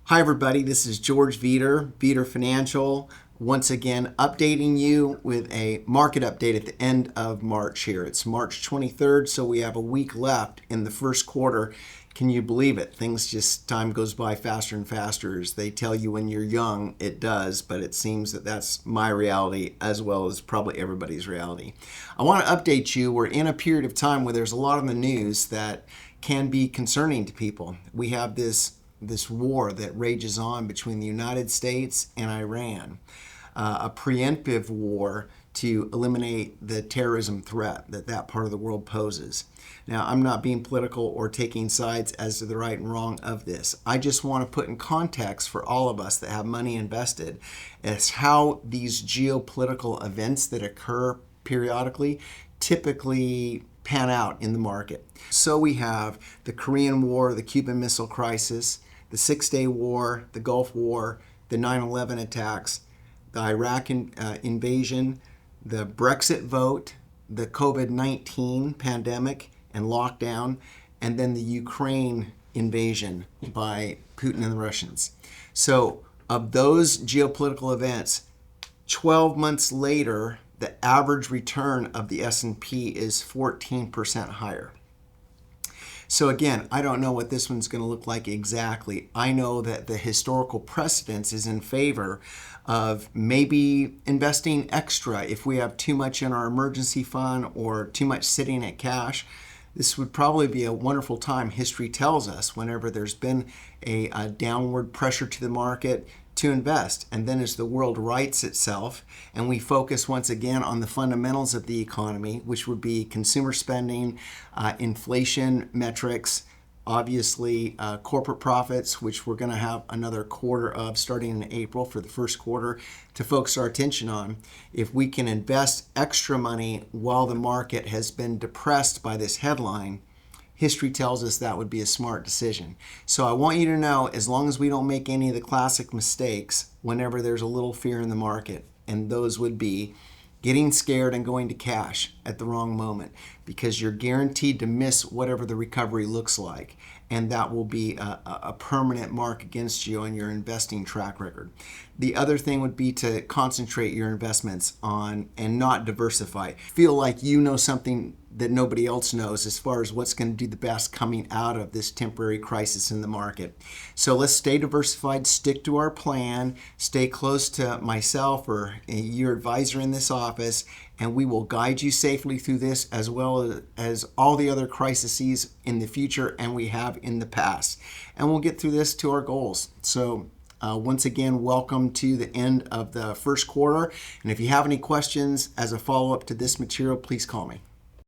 Hi everybody, this is George Veter Financial, once again updating you with a market update at the end of March here. It's March 23rd, so we have a week left in the first quarter. Can you believe it? Time goes by faster and faster. As they tell you when you're young, it does, but it seems that that's my reality as well as probably everybody's reality. I want to update you. We're in a period of time where there's a lot in the news that can be concerning to people. We have this war that rages on between the United States and Iran, a preemptive war to eliminate the terrorism threat that part of the world poses. Now, I'm not being political or taking sides as to the right and wrong of this. I just want to put in context for all of us that have money invested as how these geopolitical events that occur periodically typically pan out in the market. So we have the Korean War, the Cuban Missile Crisis, the Six-Day War, the Gulf War, the 9/11 attacks, the Iraq invasion, the Brexit vote, the COVID-19 pandemic and lockdown, and then the Ukraine invasion by Putin and the Russians. So of those geopolitical events, 12 months later, the average return of the S&P is 14% higher. So again, I don't know what this one's going to look like exactly. I know that the historical precedence is in favor of maybe investing extra if we have too much in our emergency fund or too much sitting at cash. This would probably be a wonderful time, history tells us, whenever there's been a downward pressure to the market to invest. And then as the world rights itself and we focus once again on the fundamentals of the economy, which would be consumer spending, inflation metrics, obviously corporate profits, which we're going to have another quarter of starting in April for the first quarter to focus our attention on. If we can invest extra money while the market has been depressed by this headline, history tells us that would be a smart decision. So I want you to know, as long as we don't make any of the classic mistakes whenever there's a little fear in the market, and those would be getting scared and going to cash at the wrong moment, because you're guaranteed to miss whatever the recovery looks like, and that will be a permanent mark against you on your investing track record. The other thing would be to concentrate your investments on and not diversify. Feel like you know something that nobody else knows as far as what's going to do the best coming out of this temporary crisis in the market. So let's stay diversified, stick to our plan, stay close to myself or your advisor in this office, and we will guide you safely through this as well as all the other crises in the future and we have in the past. And we'll get through this to our goals. So once again, welcome to the end of the first quarter. And if you have any questions as a follow-up to this material, please call me.